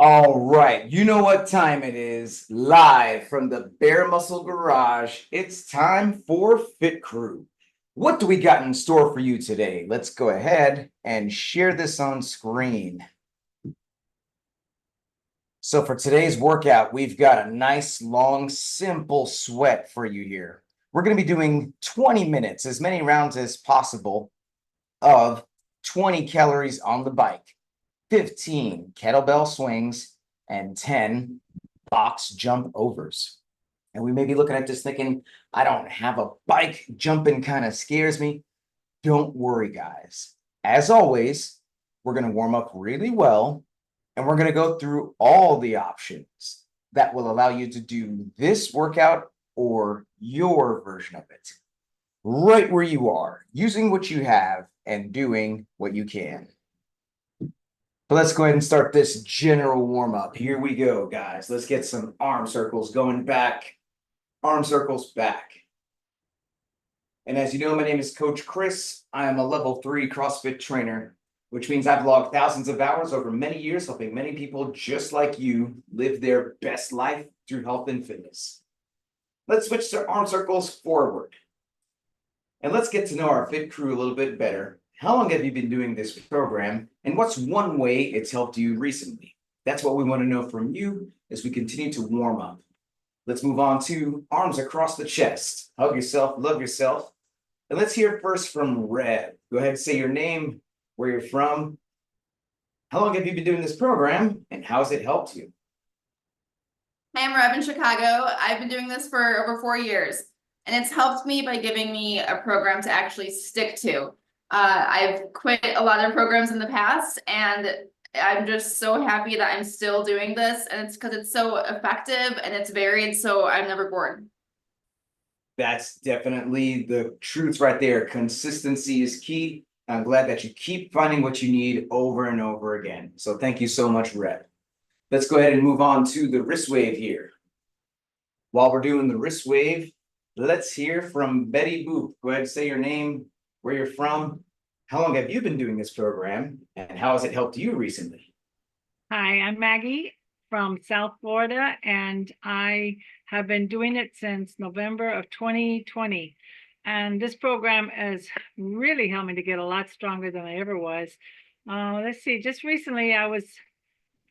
All right, you know what time it is. Live from the Bare Muscle Garage, it's time for Fit Crew. What do we got in store for you today? Let's go ahead and share this on screen. So for today's workout, we've got a nice, long, simple sweat for you here. We're going to be doing 20 minutes, as many rounds as possible of 20 calories on the bike, 15 kettlebell swings, and 10 box jump overs. And we may be looking at this thinking, I don't have a bike, jumping kind of scares me. Don't worry, guys. As always, we're going to warm up really well, and we're going to go through all the options that will allow you to do this workout or your version of it right where you are, using what you have and doing what you can. But let's go ahead and start this general warm-up. Here we go, guys. Let's get some arm circles going back. Arm circles back. And as you know, my name is Coach Chris. I am a level 3 CrossFit trainer, which means I've logged thousands of hours over many years, helping many people just like you live their best life through health and fitness. Let's switch to arm circles forward. And let's get to know our Fit Crew a little bit better. How long have you been doing this program? And what's one way it's helped you recently? That's what we want to know from you as we continue to warm up. Let's move on to arms across the chest. Hug yourself, love yourself. And let's hear first from Red. Go ahead and say your name, where you're from. How long have you been doing this program, and how has it helped you? Hi, I'm Reb in Chicago. I've been doing this for over 4 years, and it's helped me by giving me a program to actually stick to. I've quit a lot of programs in the past, and I'm just so happy that I'm still doing this, and it's because it's so effective and it's varied, so I'm never bored. That's definitely the truth right there. Consistency is key. I'm glad that you keep finding what you need over and over again. So thank you so much, Red. Let's go ahead and move on to the wrist wave here. While we're doing the wrist wave, let's hear from Betty Boop. Go ahead and say your name, where you're from. How long have you been doing this program, and how has it helped you recently? Hi, I'm Maggie from South Florida, and I have been doing it since November of 2020. And this program has really helped me to get a lot stronger than I ever was. Let's see, just recently I was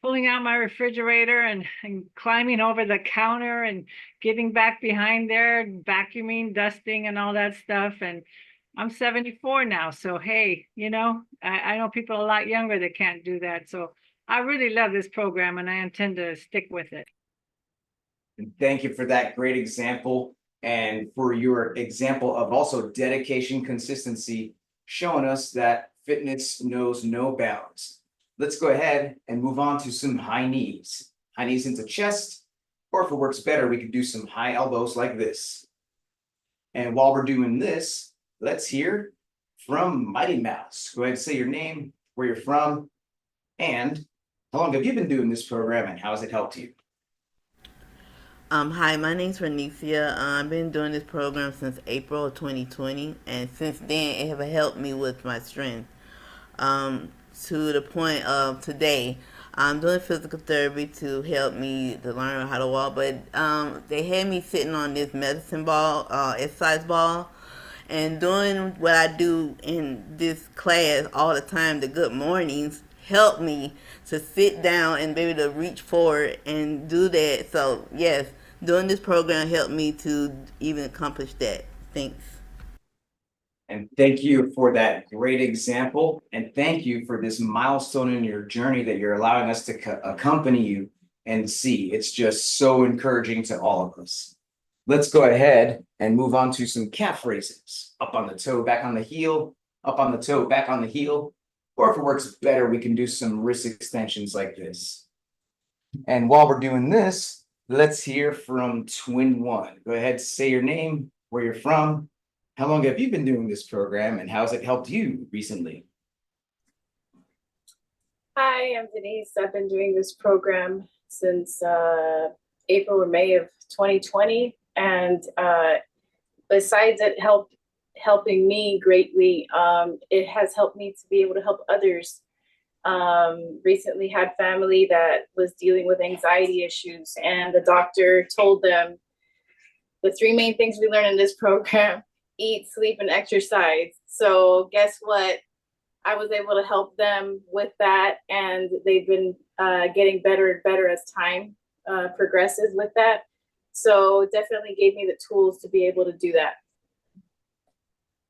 pulling out my refrigerator and climbing over the counter and getting back behind there, vacuuming, dusting, and all that stuff. And I'm 74 now. So, hey, I know people a lot younger that can't do that. So I really love this program, and I intend to stick with it. And thank you for that great example and for your example of also dedication, consistency, showing us that fitness knows no bounds. Let's go ahead and move on to some high knees. High knees into chest, or if it works better, we can do some high elbows like this. And while we're doing this, let's hear from Mighty Mouse. Go ahead and say your name, where you're from, and how long have you been doing this program, and how has it helped you? Hi, my name's Renicia. I've been doing this program since April of 2020, and since then it has helped me with my strength. To the point of today, I'm doing physical therapy to help me to learn how to walk, but they had me sitting on this medicine ball, exercise ball, and doing what I do in this class all the time, the good mornings, helped me to sit down and be able to reach forward and do that. So yes, doing this program helped me to even accomplish that. Thanks. And thank you for that great example. And thank you for this milestone in your journey that you're allowing us to accompany you and see. It's just so encouraging to all of us. Let's go ahead and move on to some calf raises. Up on the toe, back on the heel, up on the toe, back on the heel. Or if it works better, we can do some wrist extensions like this. And while we're doing this, let's hear from Twin One. Go ahead, say your name, where you're from. How long have you been doing this program, and how has it helped you recently? Hi, I'm Denise. I've been doing this program since April or May of 2020. And besides it helping me greatly, it has helped me to be able to help others Recently had family that was dealing with anxiety issues, and the doctor told them the three main things we learned in this program: eat, sleep, and exercise. So guess what? I was able to help them with that, and they've been getting better and better as time progresses with that. So definitely gave me the tools to be able to do that.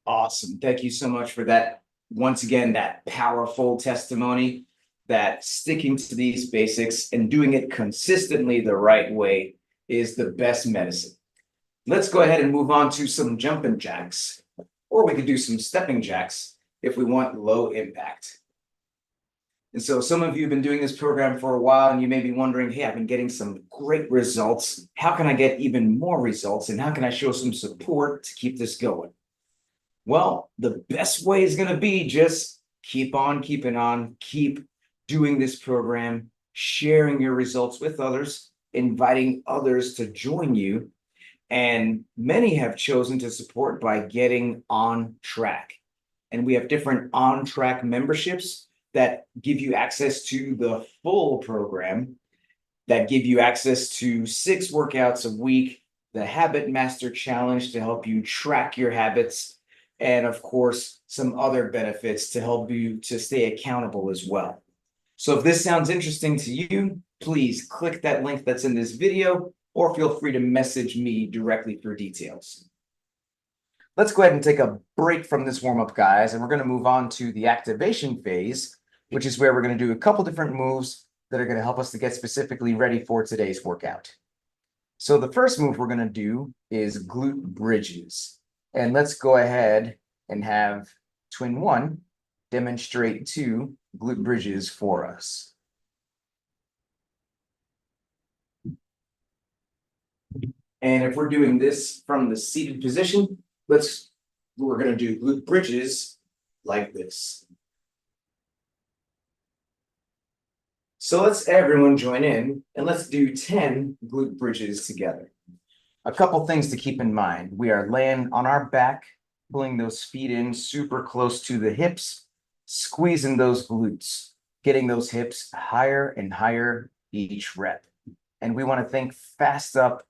Awesome. Thank you so much for that. Once again, that powerful testimony that sticking to these basics and doing it consistently the right way is the best medicine. Let's go ahead and move on to some jumping jacks, or we could do some stepping jacks if we want low impact. And so some of you have been doing this program for a while, and you may be wondering, hey, I've been getting some great results. How can I get even more results? And how can I show some support to keep this going? Well, the best way is going to be just keep on keeping on, keep doing this program, sharing your results with others, inviting others to join you. And many have chosen to support by getting on track. And we have different on track memberships that give you access to the full program, that give you access to 6 workouts a week, the Habit Master Challenge to help you track your habits, and of course, some other benefits to help you to stay accountable as well. So if this sounds interesting to you, please click that link that's in this video, or feel free to message me directly for details. Let's go ahead and take a break from this warm-up, guys, and we're going to move on to the activation phase, which is where we're going to do a couple different moves that are going to help us to get specifically ready for today's workout. So the first move we're going to do is glute bridges. And let's go ahead and have Twin One demonstrate 2 glute bridges for us. And if we're doing this from the seated position, we're going to do glute bridges like this. So let's everyone join in and let's do 10 glute bridges together. A couple things to keep in mind. We are laying on our back, pulling those feet in super close to the hips, squeezing those glutes, getting those hips higher and higher each rep. And we want to think fast up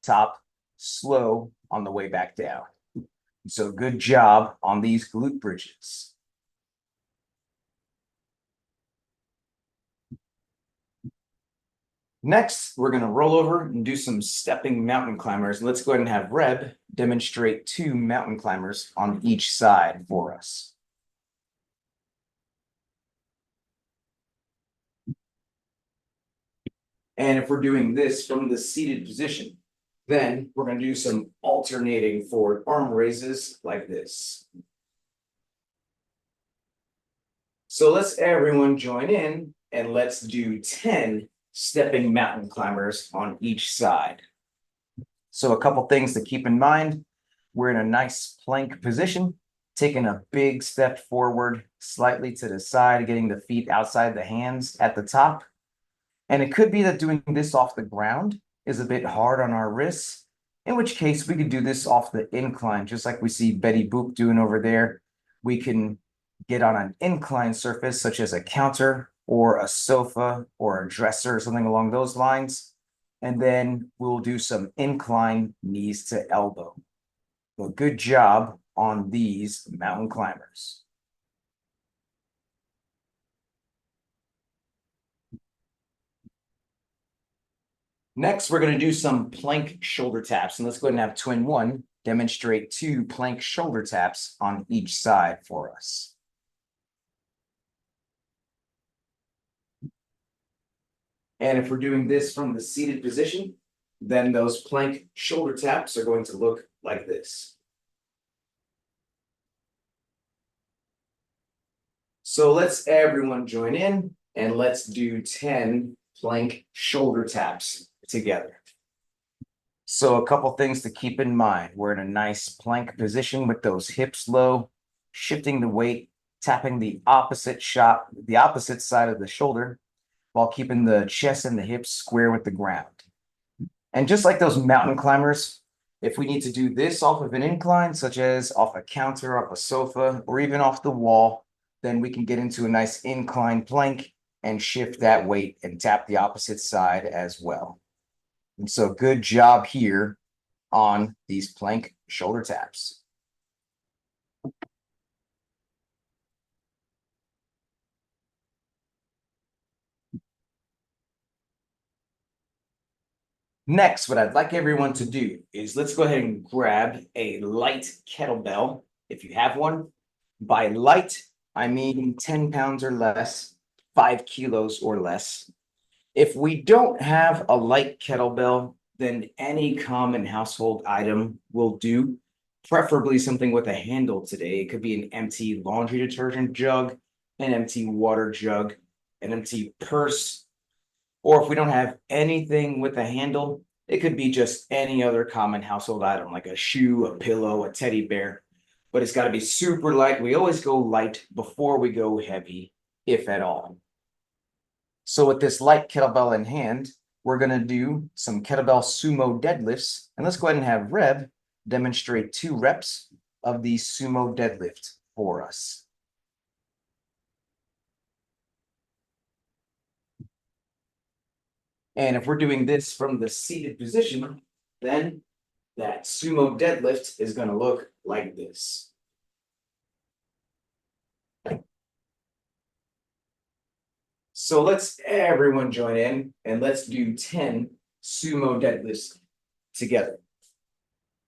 top, slow on the way back down. So good job on these glute bridges. Next, we're going to roll over and do some stepping mountain climbers. Let's go ahead and have Reb demonstrate 2 mountain climbers on each side for us. And if we're doing this from the seated position, then we're going to do some alternating forward arm raises like this. So let's everyone join in and let's do 10 stepping mountain climbers on each side. So a couple things to keep in mind. We're in a nice plank position, taking a big step forward, slightly to the side, getting the feet outside the hands at the top. And it could be that doing this off the ground is a bit hard on our wrists, in which case we could do this off the incline, just like we see Betty Boop doing over there. We can get on an incline surface, such as a counter or a sofa or a dresser or something along those lines. And then we'll do some incline knees to elbow. Well, good job on these mountain climbers. Next, we're going to do some plank shoulder taps. And let's go ahead and have Twin One demonstrate 2 plank shoulder taps on each side for us. And if we're doing this from the seated position, then those plank shoulder taps are going to look like this. So let's everyone join in and let's do 10 plank shoulder taps together. So a couple things to keep in mind. We're in a nice plank position with those hips low, shifting the weight, tapping the opposite side of the shoulder, while keeping the chest and the hips square with the ground. And just like those mountain climbers, if we need to do this off of an incline, such as off a counter, off a sofa, or even off the wall, then we can get into a nice incline plank and shift that weight and tap the opposite side as well. And so good job here on these plank shoulder taps. Next, what I'd like everyone to do is let's go ahead and grab a light kettlebell if you have one. By light, I mean 10 pounds or less, 5 kilos or less. If we don't have a light kettlebell, then any common household item will do, preferably something with a handle today. It could be an empty laundry detergent jug, an empty water jug, an empty purse, or if we don't have anything with a handle, it could be just any other common household item like a shoe, a pillow, a teddy bear. But it's got to be super light. We always go light before we go heavy, if at all. So with this light kettlebell in hand, we're going to do some kettlebell sumo deadlifts. And let's go ahead and have Reb demonstrate 2 reps of the sumo deadlift for us. And if we're doing this from the seated position, then that sumo deadlift is going to look like this. So let's everyone join in and let's do 10 sumo deadlifts together.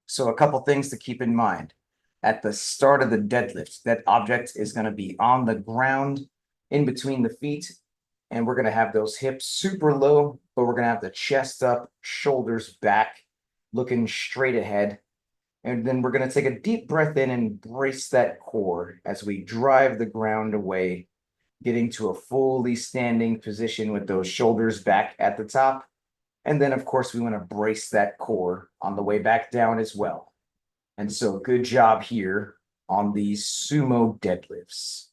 So a couple things to keep in mind. At the start of the deadlift, that object is going to be on the ground in between the feet. And we're going to have those hips super low, but we're going to have the chest up, shoulders back, looking straight ahead. And then we're going to take a deep breath in and brace that core as we drive the ground away, getting to a fully standing position with those shoulders back at the top. And then, of course, we want to brace that core on the way back down as well. And so good job here on these sumo deadlifts.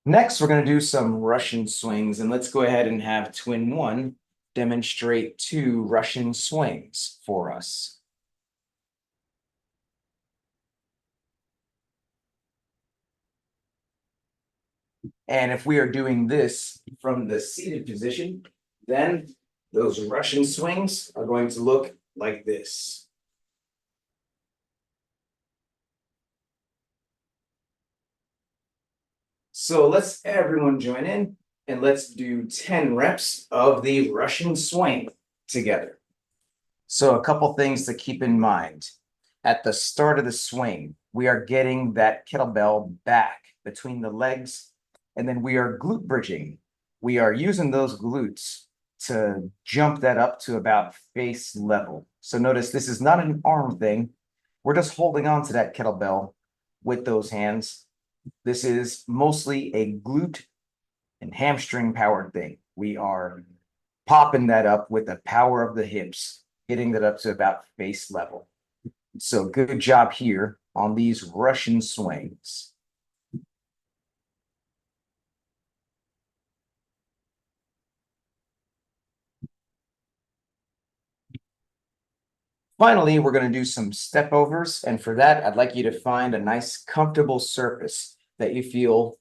Next, we're going to do some Russian swings, and let's go ahead and have Twin One demonstrate 2 Russian swings for us. And if we are doing this from the seated position, then those Russian swings are going to look like this. So let's everyone join in and let's do 10 reps of the Russian swing together. So a couple things to keep in mind. At the start of the swing, we are getting that kettlebell back between the legs, and then we are glute bridging. We are using those glutes to jump that up to about face level. So notice this is not an arm thing. We're just holding on to that kettlebell with those hands. This is mostly a glute and hamstring powered thing. We are popping that up with the power of the hips, getting that up to about face level. So good job here on these Russian swings. Finally, we're going to do some step overs. And for that, I'd like you to find a nice comfortable surface that you feel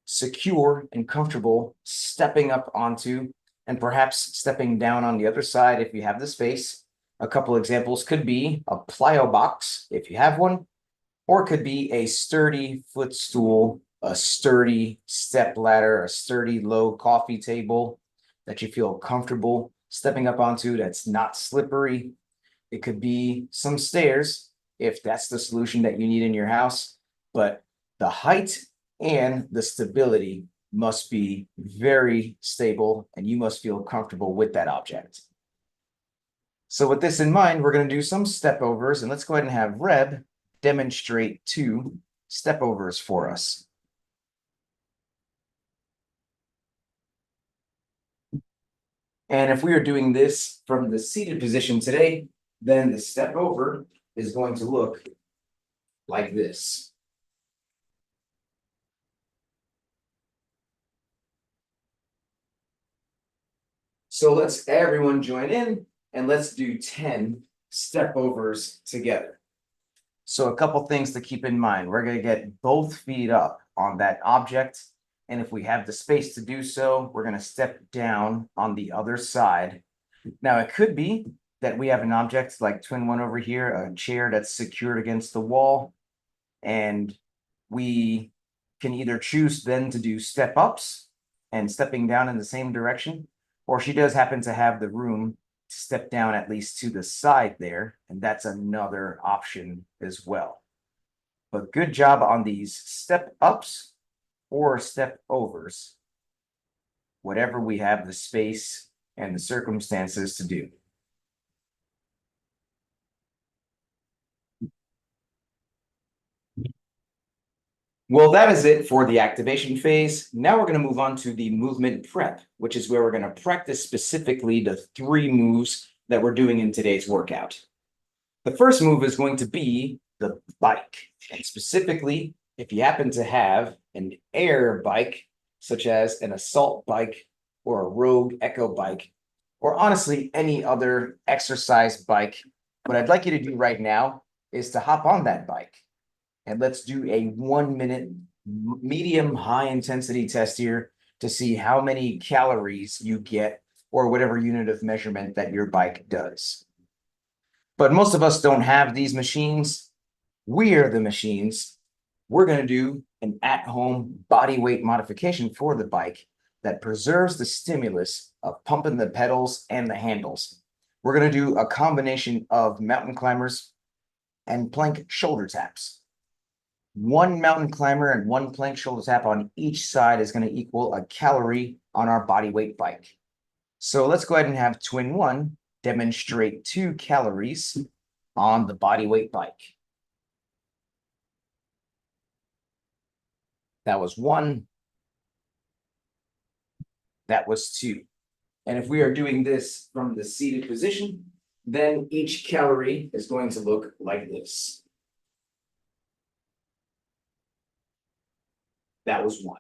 secure and comfortable stepping up onto, and perhaps stepping down on the other side if you have the space. A couple examples could be a plyo box if you have one, or it could be a sturdy footstool, a sturdy step ladder, a sturdy low coffee table that you feel comfortable stepping up onto that's not slippery. It could be some stairs if that's the solution that you need in your house, but the height and the stability must be very stable and you must feel comfortable with that object. So with this in mind, we're going to do some step overs, and let's go ahead and have Reb demonstrate 2 step overs for us. And if we are doing this from the seated position today, then the step over is going to look like this. So let's everyone join in and let's do 10 step overs together. So a couple things to keep in mind. We're going to get both feet up on that object. And if we have the space to do so, we're going to step down on the other side. Now, it could be that we have an object like twin one over here, a chair that's secured against the wall. And we can either choose then to do step ups and stepping down in the same direction, or she does happen to have the room to step down at least to the side there, and that's another option as well. But good job on these step ups or step overs, whatever we have the space and the circumstances to do. Well, that is it for the activation phase. Now we're going to move on to the movement prep, which is where we're going to practice specifically the 3 moves that we're doing in today's workout. The first move is going to be the bike. And specifically, if you happen to have an air bike, such as an assault bike or a Rogue Echo bike, or honestly, any other exercise bike, what I'd like you to do right now is to hop on that bike. And let's do a 1-minute medium high intensity test here to see how many calories you get or whatever unit of measurement that your bike does. But most of us don't have these machines. We're the machines. We're going to do an at-home body weight modification for the bike that preserves the stimulus of pumping the pedals and the handles. We're going to do a combination of mountain climbers and plank shoulder taps. 1 mountain climber and 1 plank shoulder tap on each side is going to equal a calorie on our body weight bike. So let's go ahead and have twin 1 demonstrate 2 calories on the body weight bike. That was 1. That was 2. And if we are doing this from the seated position, then each calorie is going to look like this. That was 1.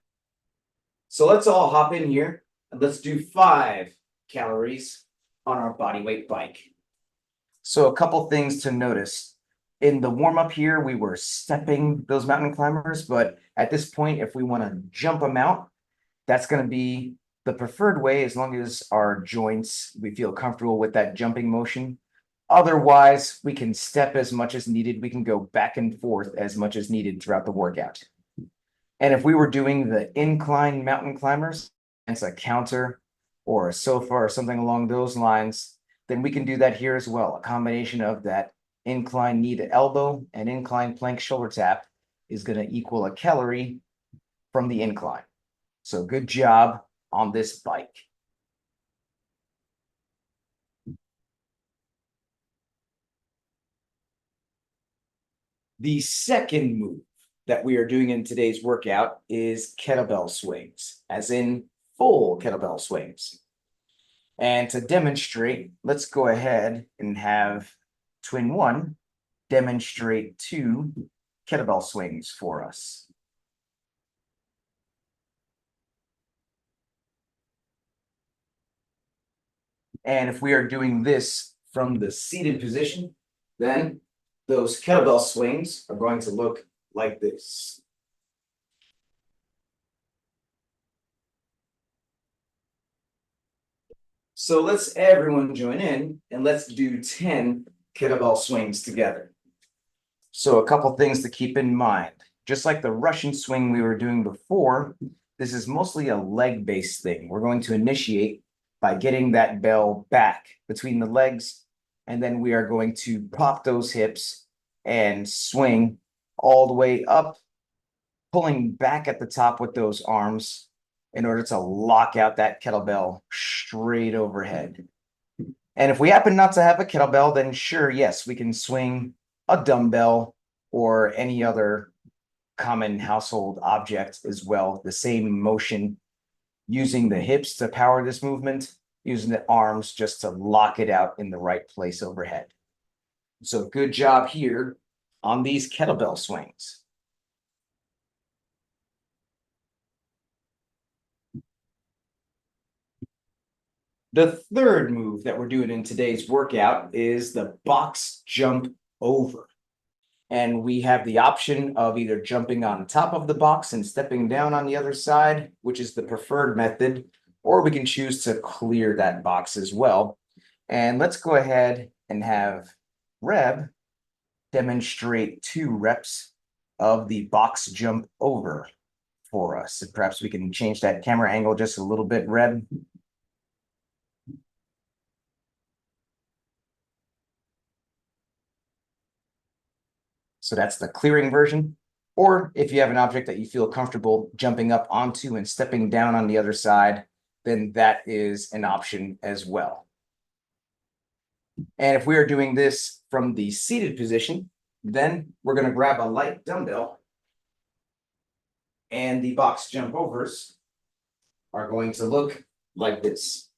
So let's all hop in here and let's do 5 calories on our body weight bike. So a couple things to notice. In the warm-up here, we were stepping those mountain climbers, but at this point, if we want to jump them out, that's going to be the preferred way as long as our joints, we feel comfortable with that jumping motion. Otherwise, we can step as much as needed. We can go back and forth as much as needed throughout the workout. And if we were doing the incline mountain climbers, it's a counter or a sofa or something along those lines, then we can do that here as well. A combination of that incline knee to elbow and incline plank shoulder tap is going to equal a calorie from the incline. So good job on this bike. The second move that we are doing in today's workout is kettlebell swings, as in full kettlebell swings. And to demonstrate, let's go ahead and have twin 1 demonstrate 2 kettlebell swings for us. And if we are doing this from the seated position, then those kettlebell swings are going to look like this. So let's everyone join in and let's do 10 kettlebell swings together. So a couple things to keep in mind. Just like the Russian swing we were doing before, this is mostly a leg-based thing. We're going to initiate by getting that bell back between the legs, and then we are going to pop those hips and swing all the way up, pulling back at the top with those arms in order to lock out that kettlebell straight overhead. And if we happen not to have a kettlebell, then sure, yes, we can swing a dumbbell or any other common household object as well. The same motion, using the hips to power this movement, using the arms just to lock it out in the right place overhead. So good job here on these kettlebell swings. The third move that we're doing in today's workout is the box jump over. And we have the option of either jumping on top of the box and stepping down on the other side, which is the preferred method, or we can choose to clear that box as well. And let's go ahead and have Reb demonstrate 2 reps of the box jump over for us. And perhaps we can change that camera angle just a little bit, Reb. So that's the clearing version. Or if you have an object that you feel comfortable jumping up onto and stepping down on the other side, then that is an option as well. And if we are doing this from the seated position, then we're going to grab a light dumbbell, and the box jump overs are going to look like this.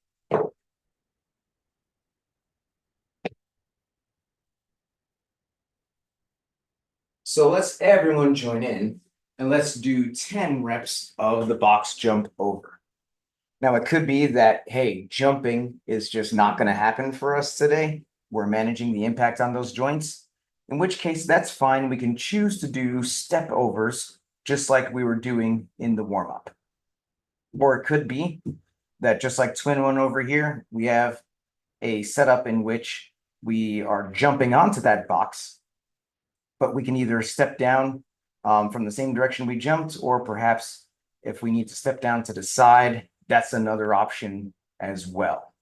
So let's everyone join in and let's do 10 reps of the box jump over. Now, it could be that, hey, jumping is just not going to happen for us today. We're managing the impact on those joints, in which case that's fine. We can choose to do step overs just like we were doing in the warm-up. Or it could be that just like twin one over here, we have a setup in which we are jumping onto that box, but we can either step down from the same direction we jumped, or perhaps if we need to step down to the side, that's another option as well.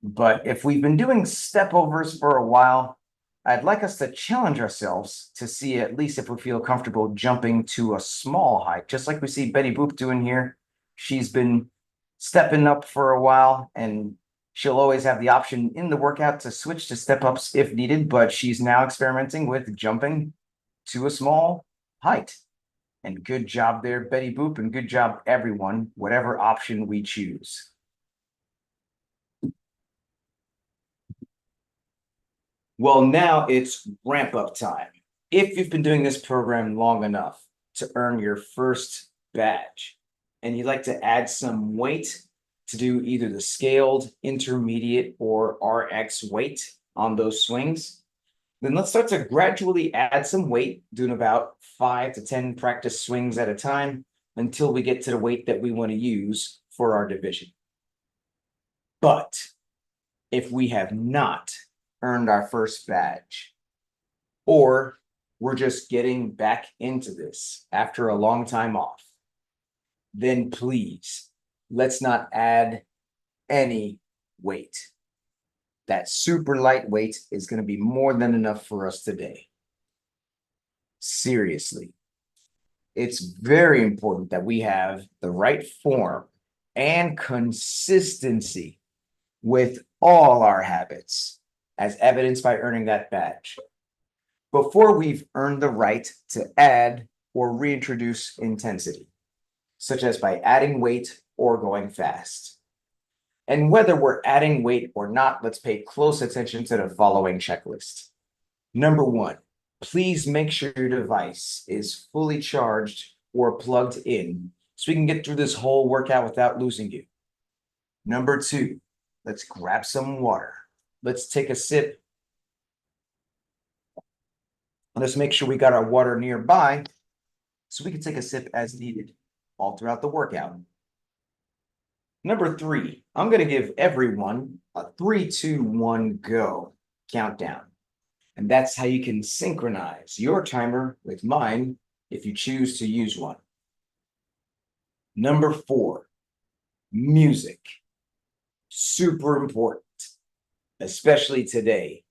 But if we've been doing step overs for a while, I'd like us to challenge ourselves to see at least if we feel comfortable jumping to a small height, just like we see Betty Boop doing here. She's been stepping up for a while, and she'll always have the option in the workout to switch to step ups if needed, but she's now experimenting with jumping to a small height. And good job there, Betty Boop, and good job, everyone, whatever option we choose. Well, now it's ramp up time. If you've been doing this program long enough to earn your first badge, and you'd like to add some weight to do either the scaled, intermediate, or RX weight on those swings, then let's start to gradually add some weight, doing about 5 to 10 practice swings at a time until we get to the weight that we want to use for our division. But if we have not earned our first badge, or we're just getting back into this after a long time off, then please, let's not add any weight. That super lightweight is going to be more than enough for us today. Seriously, it's very important that we have the right form and consistency with all our habits, as evidenced by earning that badge, before we've earned the right to add or reintroduce intensity, such as by adding weight or going fast. And whether we're adding weight or not, let's pay close attention to the following checklist. Number 1, please make sure your device is fully charged or plugged in so we can get through this whole workout without losing you. Number 2, let's grab some water. Let's take a sip. Let's make sure we got our water nearby so we can take a sip as needed all throughout the workout. Number 3, I'm going to give everyone a 3, 2, 1, go countdown. And that's how you can synchronize your timer with mine if you choose to use one. Number 4, music. Super important, especially today.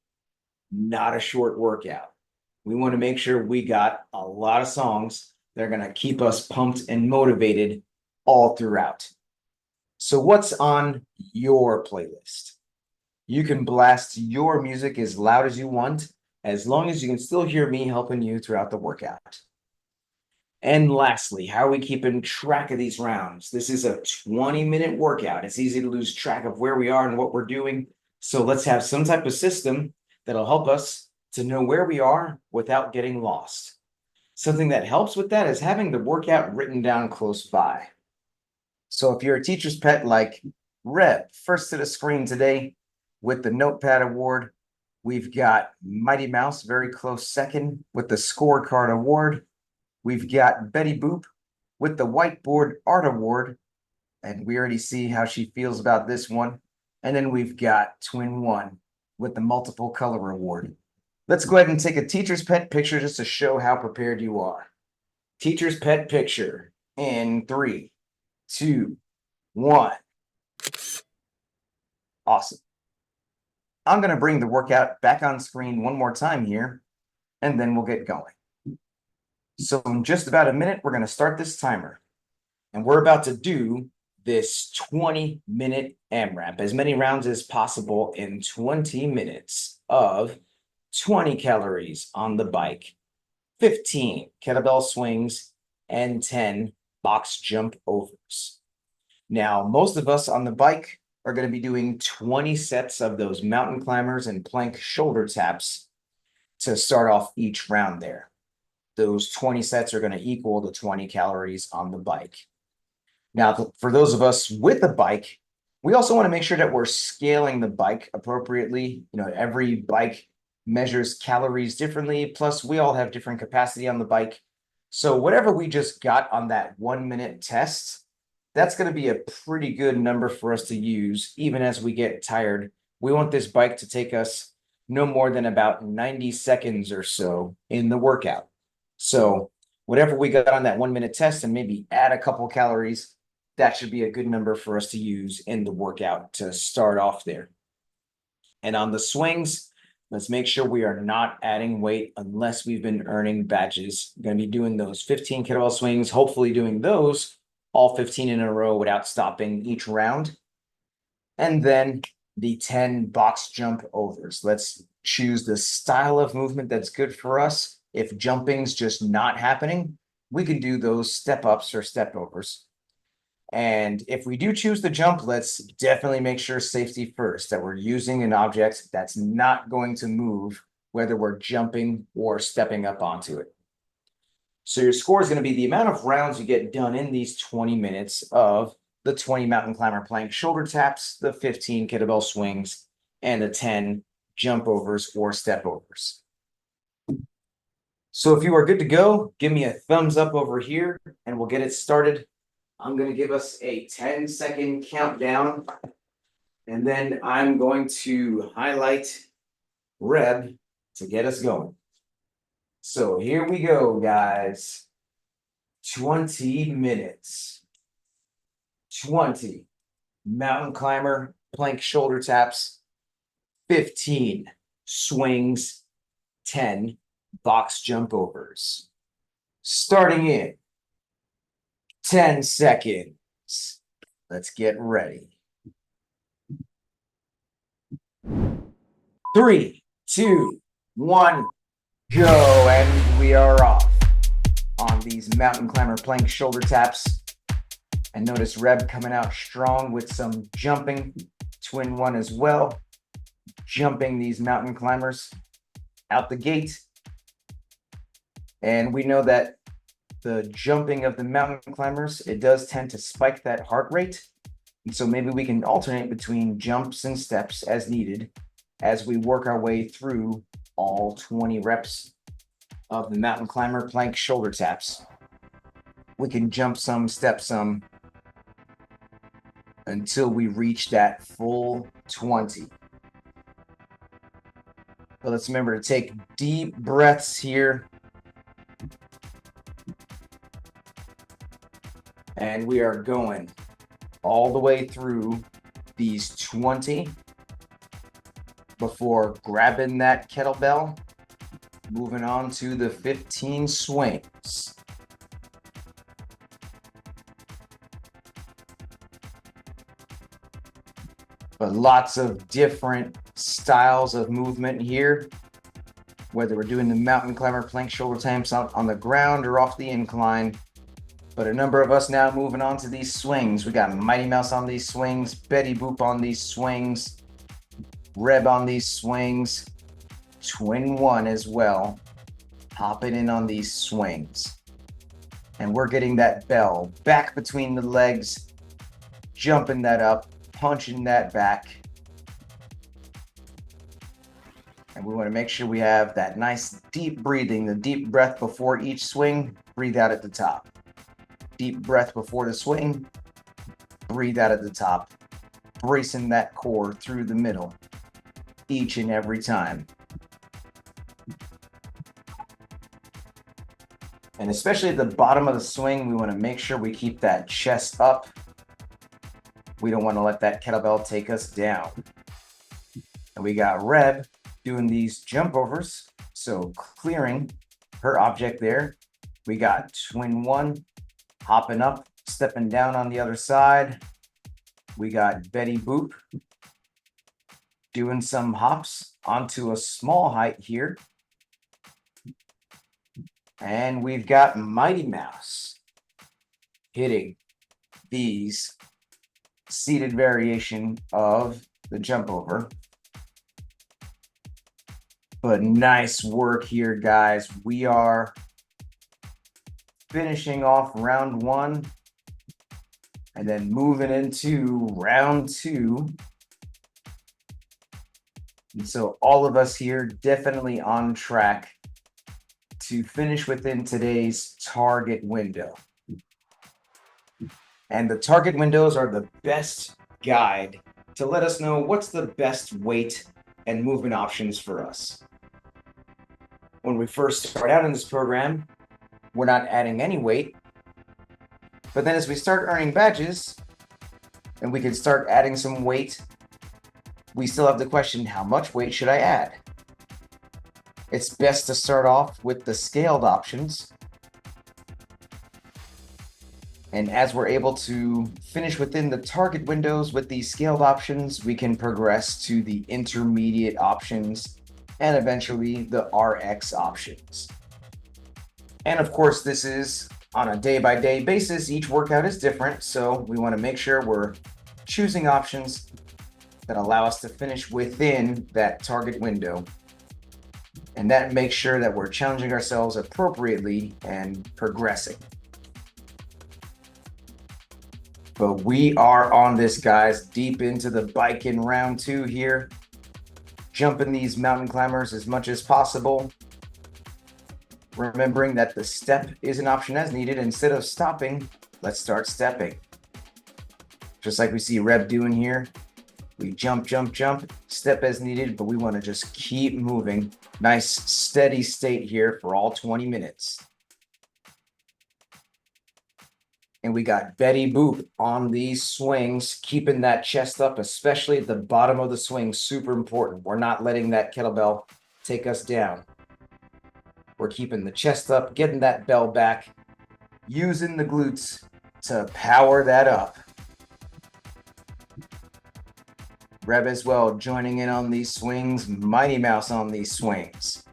Not a short workout. We want to make sure we got a lot of songs that are going to keep us pumped and motivated all throughout. So what's on your playlist? You can blast your music as loud as you want, as long as you can still hear me helping you throughout the workout. And lastly, how are we keeping track of these rounds? This is a 20-minute workout. It's easy to lose track of where we are and what we're doing. So let's have some type of system that'll help us to know where we are without getting lost. Something that helps with that is having the workout written down close by. So if you're a teacher's pet like Reb, first to the screen today with the Notepad Award. We've got Mighty Mouse, very close second with the Scorecard Award. We've got Betty Boop with the Whiteboard Art Award. And we already see how she feels about this one. And then we've got Twin One with the Multiple Color Award. Let's go ahead and take a teacher's pet picture just to show how prepared you are. Teacher's pet picture in 3, 2, 1. Awesome. I'm going to bring the workout back on screen one more time here, and then we'll get going. So in just about a minute, we're going to start this timer. And we're about to do this 20-minute AMRAP, as many rounds as possible in 20 minutes of 20 calories on the bike, 15 kettlebell swings, and 10 box jump overs. Now, most of us on the bike are going to be doing 20 sets of those mountain climbers and plank shoulder taps to start off each round there. Those 20 sets are going to equal the 20 calories on the bike. Now, for those of us with a bike, we also want to make sure that we're scaling the bike appropriately. You know, every bike measures calories differently. Plus, we all have different capacity on the bike. So whatever we just got on that 1-minute test, that's going to be a pretty good number for us to use, even as we get tired. We want this bike to take us no more than about 90 seconds or so in the workout. So whatever we got on that 1-minute test and maybe add a couple calories, that should be a good number for us to use in the workout to start off there. And on the swings, let's make sure we are not adding weight unless we've been earning badges. We're going to be doing those 15 kettlebell swings, hopefully doing those all 15 in a row without stopping each round. And then the 10 box jump overs. Let's choose the style of movement that's good for us. If jumping's just not happening, we can do those step ups or step overs. And if we do choose the jump, let's definitely make sure safety first, that we're using an object that's not going to move, whether we're jumping or stepping up onto it. So your score is going to be the amount of rounds you get done in these 20 minutes of the 20 mountain climber plank shoulder taps, the 15 kettlebell swings, and the 10 jump overs or step overs. So if you are good to go, give me a thumbs up over here and we'll get it started. I'm going to give us a 10-second countdown, and then I'm going to highlight Reb to get us going. So here we go, guys. 20 minutes. 20 mountain climber plank shoulder taps, 15 swings, 10 box jump overs. Starting in 10 seconds. Let's get ready. 3, 2, 1, go. And we are off on these mountain climber plank shoulder taps. And notice Reb coming out strong with some jumping. Twin One as well. Jumping these mountain climbers out the gate. And we know that the jumping of the mountain climbers, it does tend to spike that heart rate. And so maybe we can alternate between jumps and steps as needed as we work our way through all 20 reps of the mountain climber plank shoulder taps. We can jump some, step some, until we reach that full 20. But let's remember to take deep breaths here. And we are going all the way through these 20 before grabbing that kettlebell, moving on to the 15 swings. But lots of different styles of movement here, whether we're doing the mountain climber plank shoulder taps on the ground or off the incline. But a number of us now moving on to these swings. We got Mighty Mouse on these swings, Betty Boop on these swings, Reb on these swings, Twin One as well, hopping in on these swings. And we're getting that bell back between the legs, jumping that up, punching that back. And we want to make sure we have that nice deep breathing, the deep breath before each swing. Breathe out at the top. Deep breath before the swing. Breathe out at the top. Bracing that core through the middle each and every time. And especially at the bottom of the swing, we want to make sure we keep that chest up. We don't want to let that kettlebell take us down. And we got Reb doing these jump overs. So clearing her object there. We got twin one hopping up, stepping down on the other side. We got Betty Boop doing some hops onto a small height here. And we've got Mighty Mouse hitting these seated variation of the jump over. But nice work here, guys. We are finishing off round one and then moving into round two. And so all of us here definitely on track to finish within today's target window. And the target windows are the best guide to let us know what's the best weight and movement options for us. When we first start out in this program, we're not adding any weight. But then as we start earning badges and we can start adding some weight, we still have the question, how much weight should I add? It's best to start off with the scaled options. And as we're able to finish within the target windows with these scaled options, we can progress to the intermediate options and eventually the RX options. And of course, this is on a day-by-day basis. Each workout is different, so we want to make sure we're choosing options that allow us to finish within that target window. And that makes sure that we're challenging ourselves appropriately and progressing. But we are on this, guys, deep into the bike in round two here. Jumping these mountain climbers as much as possible. Remembering that the step is an option as needed. Instead of stopping, let's start stepping. Just like we see Reb doing here. We jump, jump, jump, step as needed, but we want to just keep moving. Nice steady state here for all 20 minutes. And we got Betty Boop on these swings, keeping that chest up, especially at the bottom of the swing. Super important. We're not letting that kettlebell take us down. We're keeping the chest up, getting that bell back, using the glutes to power that up. Reb as well joining in on these swings. Mighty Mouse on these swings.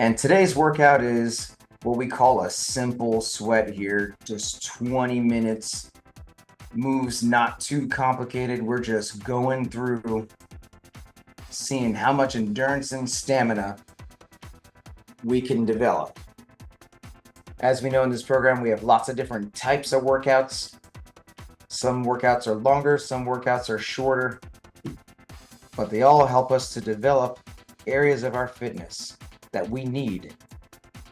And today's workout is what we call a simple sweat here. Just 20 minutes. Moves not too complicated. We're just going through, seeing how much endurance and stamina we can develop. As we know in this program, we have lots of different types of workouts. Some workouts are longer, some workouts are shorter, but they all help us to develop areas of our fitness that we need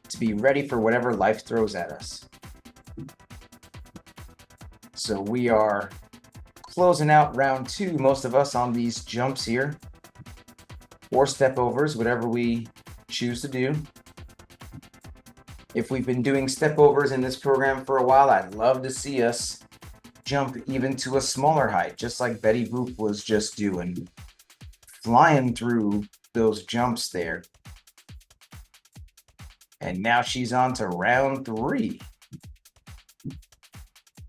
to be ready for whatever life throws at us. So we are closing out round two, most of us on these jumps here, or step overs, whatever we choose to do. If we've been doing step overs in this program for a while, I'd love to see us jump even to a smaller height, just like Betty Boop was just doing, flying through those jumps there. And now she's on to round three.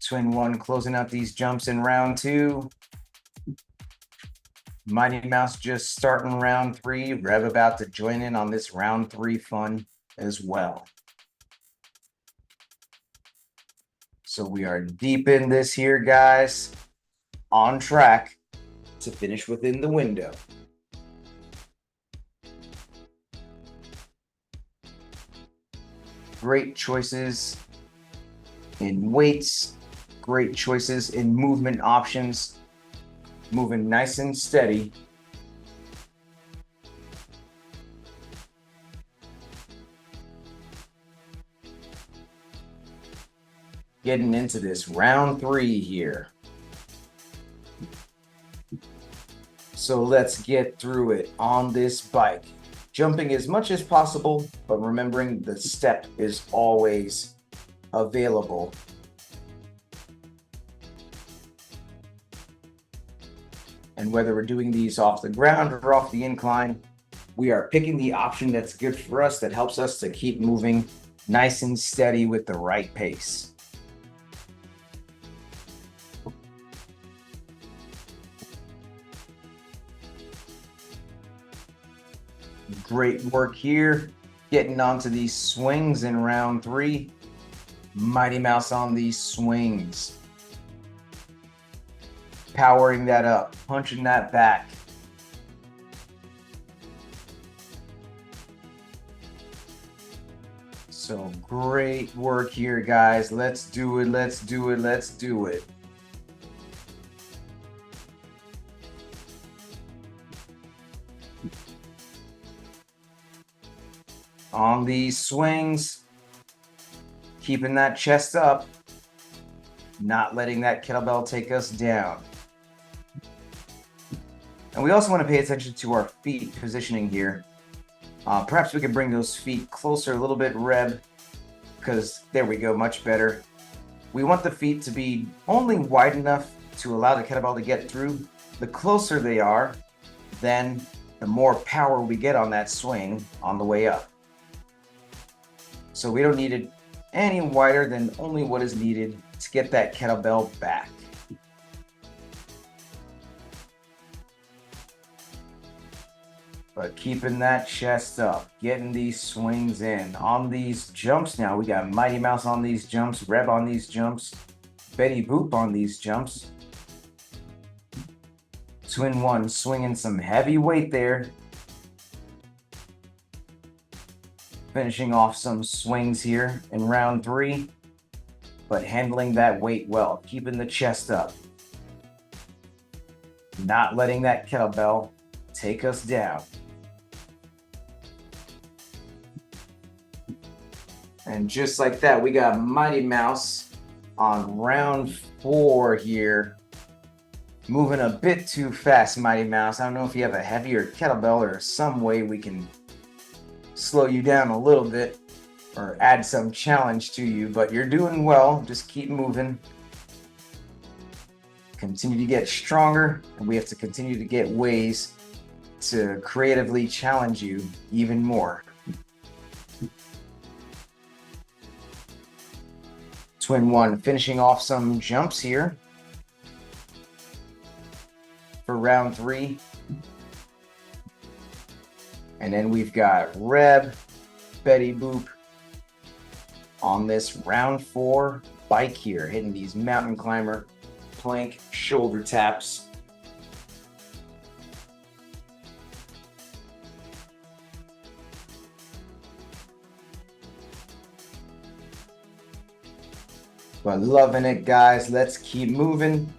Twin one closing out these jumps in round two. Mighty Mouse just starting round three. Rev about to join in on this round three fun as well. So we are deep in this here, guys. On track to finish within the window. Great choices in weights, great choices in movement options, moving nice and steady. Getting into this round 3 here. So let's get through it on this bike. Jumping as much as possible, but remembering the step is always available. And whether we're doing these off the ground or off the incline, we are picking the option that's good for us, that helps us to keep moving nice and steady with the right pace. Great work here, getting onto these swings in round 3. Mighty Mouse on these swings. Powering that up, punching that back. So great work here, guys. Let's do it, let's do it, let's do it. On these swings, keeping that chest up, not letting that kettlebell take us down. And we also want to pay attention to our feet positioning here. Perhaps we can bring those feet closer a little bit, Reb, because there we go, much better. We want the feet to be only wide enough to allow the kettlebell to get through. The closer they are, then the more power we get on that swing on the way up. So we don't need it any wider than only what is needed to get that kettlebell back. But keeping that chest up, getting these swings in. On these jumps now, we got Mighty Mouse on these jumps, Reb on these jumps, Betty Boop on these jumps. Twin One swinging some heavy weight there. Finishing off some swings here in round 3, but handling that weight well, keeping the chest up. Not letting that kettlebell take us down. And just like that, we got Mighty Mouse on round 4 here. Moving a bit too fast, Mighty Mouse. I don't know if you have a heavier kettlebell or some way we can slow you down a little bit or add some challenge to you, but you're doing well. Just keep moving. Continue to get stronger, and we have to continue to get ways to creatively challenge you even more. Twin One finishing off some jumps here for round 3. And then we've got Reb, Betty Boop on this round 4 bike here, hitting these mountain climber, plank, shoulder taps. But loving it, guys. Let's keep moving.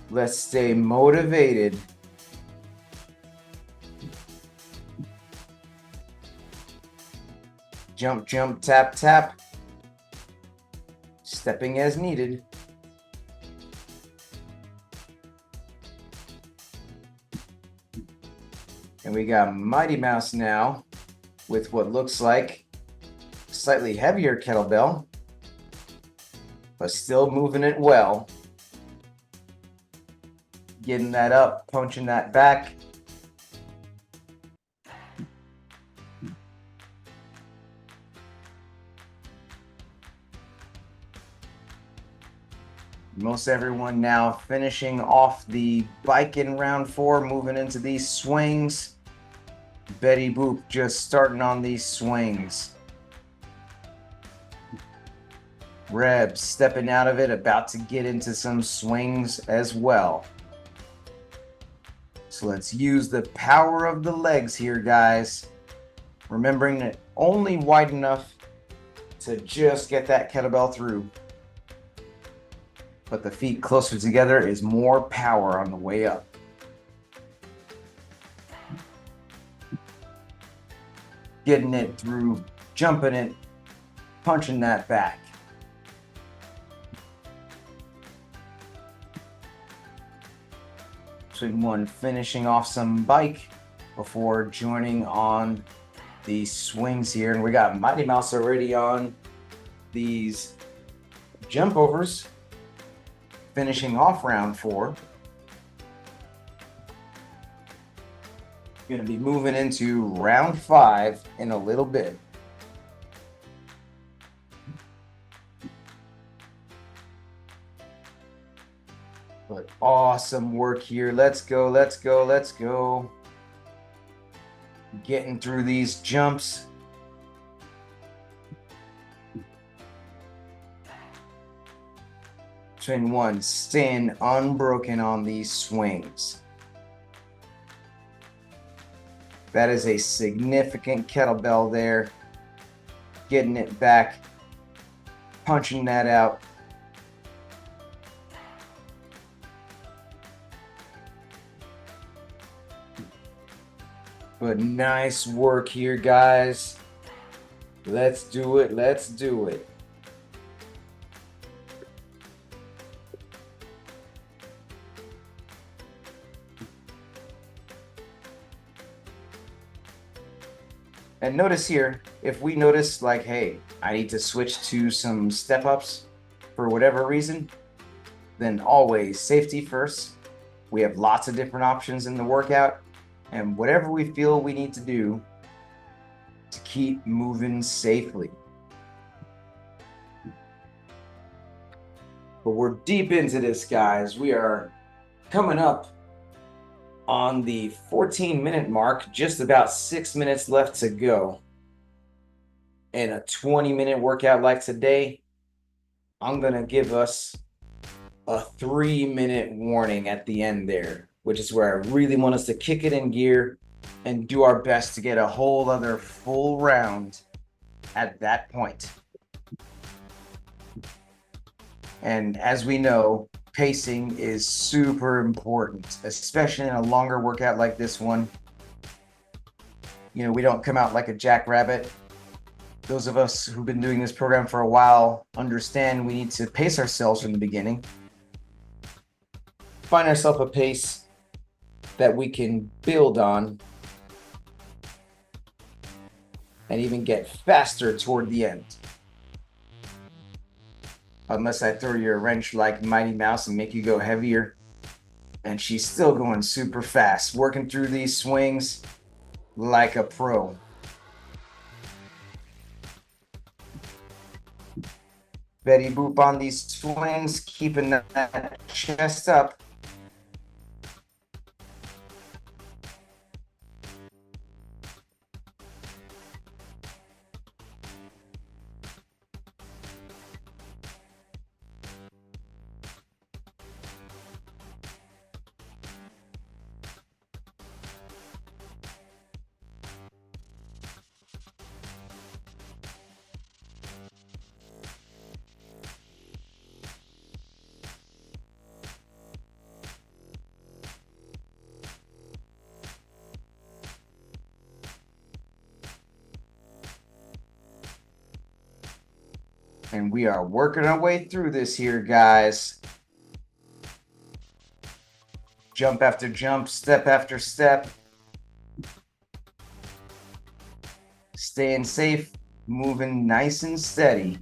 Let's stay motivated. Jump, jump, tap, tap. Stepping as needed. And we got Mighty Mouse now with what looks like a slightly heavier kettlebell, but still moving it well. Getting that up, punching that back. Most everyone now finishing off the bike in round 4, moving into these swings. Betty Boop just starting on these swings. Reb stepping out of it, about to get into some swings as well. So let's use the power of the legs here, guys. Remembering that only wide enough to just get that kettlebell through. But the feet closer together is more power on the way up. Getting it through, jumping it, punching that back. Swing one, finishing off some bike before joining on the swings here. And we got Mighty Mouse already on these jump overs, finishing off round 4. Going to be moving into round 5 in a little bit. But awesome work here. Let's go, let's go, let's go. Getting through these jumps. Swing one, staying unbroken on these swings. That is a significant kettlebell there. Getting it back, punching that out. But nice work here, guys. Let's do it. Let's do it. And notice here, if we notice like, hey, I need to switch to some step ups for whatever reason, then always safety first. We have lots of different options in the workout, and whatever we feel we need to do to keep moving safely. But we're deep into this, guys. We are coming up on the 14-minute mark, just about 6 minutes left to go. In a 20-minute workout like today, I'm gonna give us a 3-minute warning at the end there, which is where I really want us to kick it in gear and do our best to get a whole other full round at that point. And as we know, pacing is super important, especially in a longer workout like this one. You know, we don't come out like a jackrabbit. Those of us who've been doing this program for a while understand we need to pace ourselves from the beginning. Find ourselves a pace that we can build on and even get faster toward the end. Unless I throw you a wrench like Mighty Mouse and make you go heavier. And she's still going super fast, working through these swings like a pro. Betty Boop on these swings, keeping that chest up. And we are working our way through this here, guys. Jump after jump, step after step. Staying safe, moving nice and steady.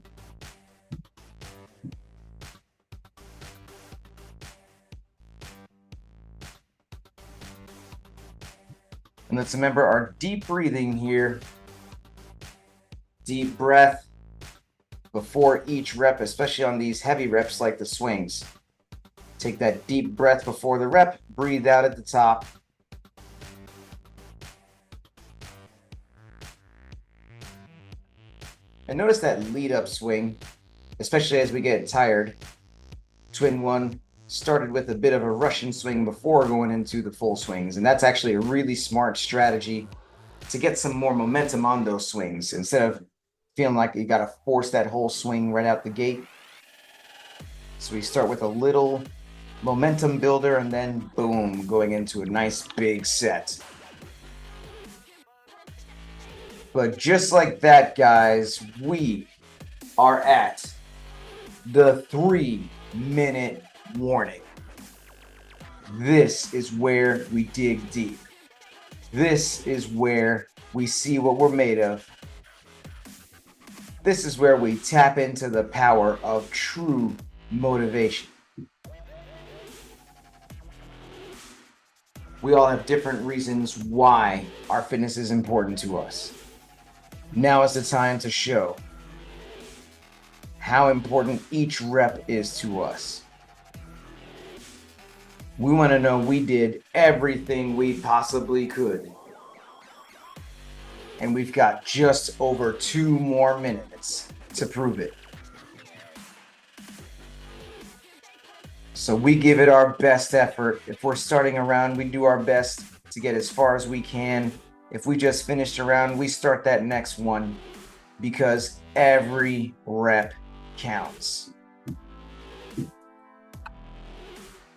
And let's remember our deep breathing here. Deep breath before each rep, especially on these heavy reps like the swings. Take that deep breath before the rep, breathe out at the top. And notice that lead up swing, especially as we get tired. Twin one started with a bit of a Russian swing before going into the full swings, and that's actually a really smart strategy to get some more momentum on those swings instead of feeling like you got to force that whole swing right out the gate. So we start with a little momentum builder and then boom, going into a nice big set. But just like that, guys, we are at the 3-minute warning. This is where we dig deep. This is where we see what we're made of. This is where we tap into the power of true motivation. We all have different reasons why our fitness is important to us. Now is the time to show how important each rep is to us. We want to know we did everything we possibly could. And we've got just over 2 more minutes to prove it. So we give it our best effort. If we're starting a round, we do our best to get as far as we can. If we just finished a round, we start that next one because every rep counts.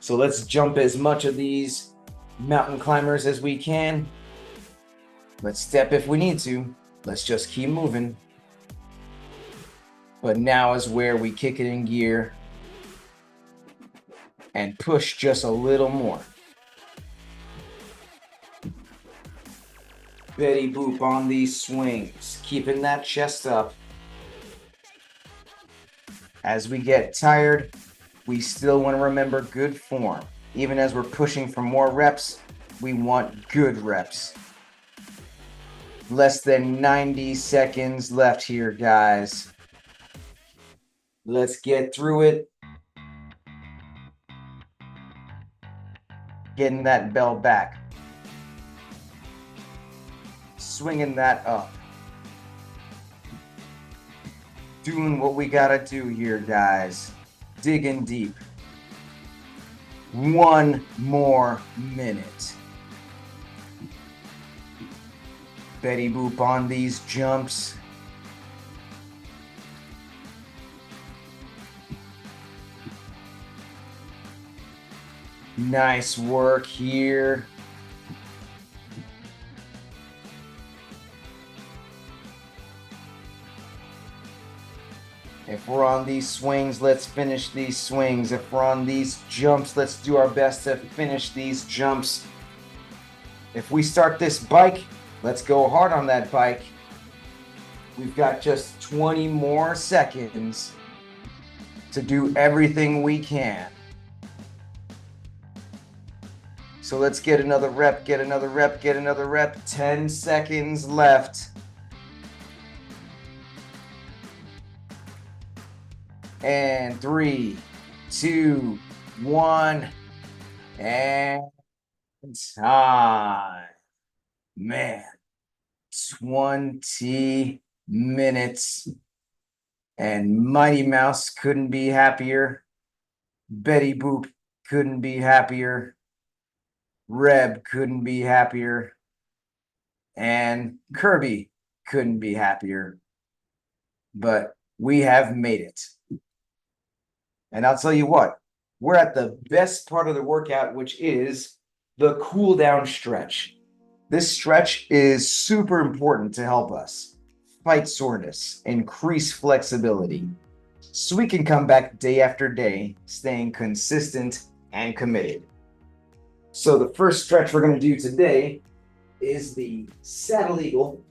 So let's jump as much of these mountain climbers as we can. Let's step if we need to. Let's just keep moving. But now is where we kick it in gear and push just a little more. Betty boop on these swings, keeping that chest up. As we get tired, we still want to remember good form. Even as we're pushing for more reps, we want good reps. Less than 90 seconds left here, guys. Let's get through it. Getting that bell back. Swinging that up. Doing what we gotta do here, guys. Digging deep. 1 more minute. Betty boop on these jumps. Nice work here. If we're on these swings, let's finish these swings. If we're on these jumps, let's do our best to finish these jumps. If we start this bike, let's go hard on that bike. We've got just 20 more seconds to do everything we can. So let's get another rep, get another rep, get another rep. 10 seconds left. And 3, 2, 1, and time. Man, 20 minutes. And Mighty Mouse couldn't be happier. Betty Boop couldn't be happier. Reb couldn't be happier. And Kirby couldn't be happier. But we have made it. And I'll tell you what, we're at the best part of the workout, which is the cool down stretch. This stretch is super important to help us fight soreness, increase flexibility, so we can come back day after day, staying consistent and committed. So the first stretch we're going to do today is the saddle eagle.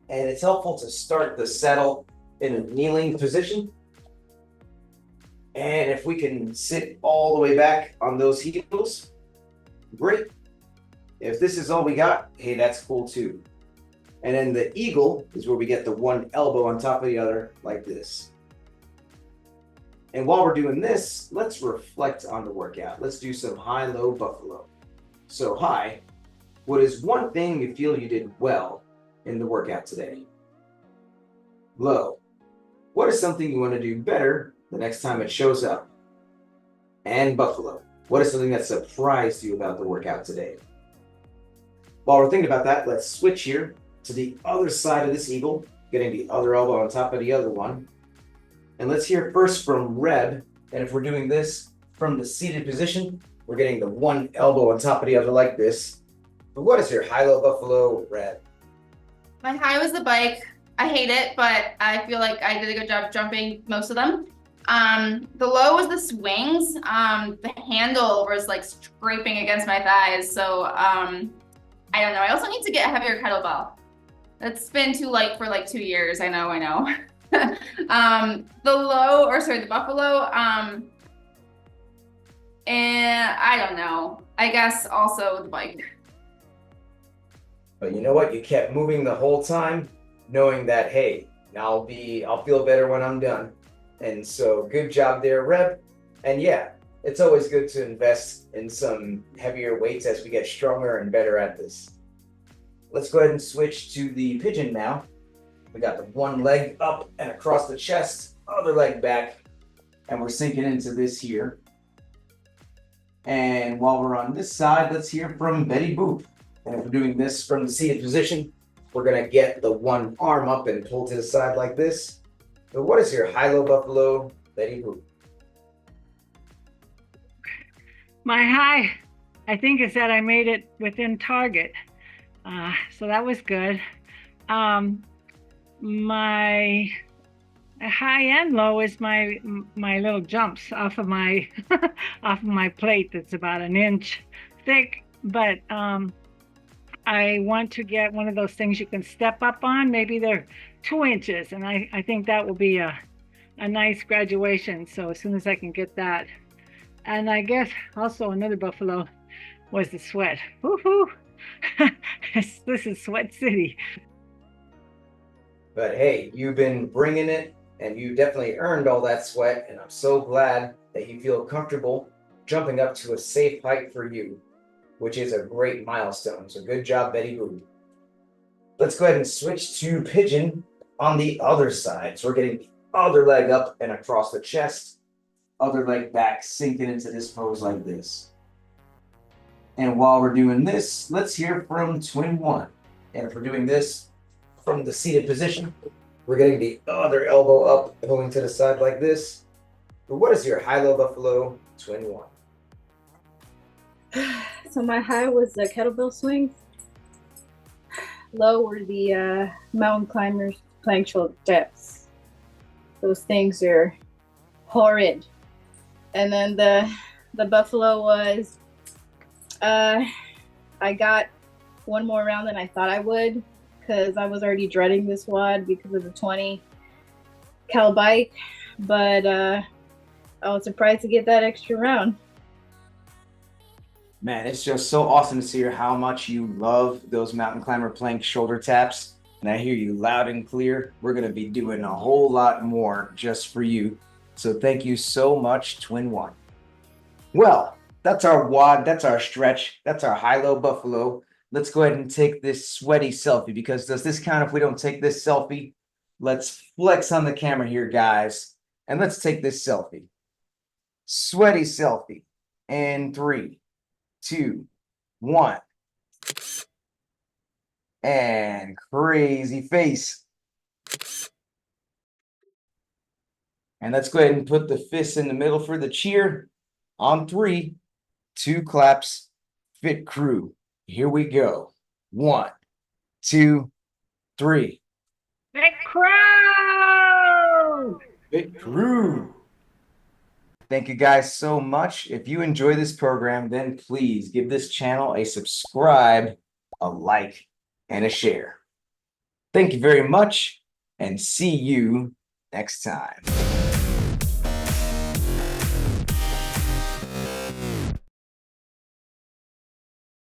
And it's helpful to start the saddle in a kneeling position. And if we can sit all the way back on those heels, great. If this is all we got, hey, that's cool too. And then the eagle is where we get the one elbow on top of the other like this. And while we're doing this, let's reflect on the workout. Let's do some high-low buffalo. So high, what is one thing you feel you did well in the workout today? Low, what is something you want to do better the next time it shows up? And buffalo, what is something that surprised you about the workout today? While we're thinking about that, let's switch here to the other side of this eagle, getting the other elbow on top of the other one. And let's hear first from Reb. And if we're doing this from the seated position, we're getting the one elbow on top of the other like this. But what is your high-low buffalo, Reb? My high was the bike. I hate it, but I feel like I did a good job jumping most of them. The low was the swings. The handle was like scraping against my thighs. So I don't know. I also need to get a heavier kettlebell. That's been too light for like 2 years. I know. The buffalo, and I don't know. I guess also the bike. But you know what? You kept moving the whole time, knowing that, hey, I'll feel better when I'm done. And so good job there, Reb. And yeah, it's always good to invest in some heavier weights as we get stronger and better at this. Let's go ahead and switch to the pigeon now. We got the one leg up and across the chest, other leg back, and we're sinking into this here. And while we're on this side, let's hear from Betty Boop. And if we're doing this from the seated position, we're gonna get the one arm up and pull to the side like this. So what is your high-low buffalo, Betty Boop? My high, I think, is that I made it within target. So that was good. My high and low is my little jumps off of my off of my plate that's about 1 inch thick. But I want to get one of those things you can step up on. Maybe they're 2 inches, and I think that will be a nice graduation. So as soon as I can get that. And I guess also another buffalo was the sweat. Woohoo! This is Sweat City. But hey, you've been bringing it, and you definitely earned all that sweat, and I'm so glad that you feel comfortable jumping up to a safe height for you, which is a great milestone. So good job, Betty Boo. Let's go ahead and switch to pigeon on the other side. So we're getting the other leg up and across the chest, other leg back, sinking into this pose like this. And while we're doing this, let's hear from 21. And if we're doing this from the seated position, we're getting the other elbow up, pulling to the side like this. But what is your high-low buffalo, 21? So my high was the kettlebell swings. Low were the mountain climbers plank shoulder steps. Those things are horrid. And then the buffalo was I got one more round than I thought I would, because I was already dreading this WOD because of the 20 cal bike, but I was surprised to get that extra round. Man, it's just so awesome to see how much you love those mountain climber plank shoulder taps. And I hear you loud and clear. We're going to be doing a whole lot more just for you. So thank you so much, Twin One. Well, that's our WOD, that's our stretch, that's our high-low buffalo. Let's go ahead and take this sweaty selfie, because does this count if we don't take this selfie? Let's flex on the camera here, guys. And let's take this selfie. Sweaty selfie. And 3, 2, 1. And crazy face. And let's go ahead and put the fists in the middle for the cheer. On 3, 2 claps, fit crew. Here we go. 1, 2, 3. Big crow! Fit crew. Thank you guys so much. If you enjoy this program, then please give this channel a subscribe, a like, and a share. Thank you very much, and see you next time.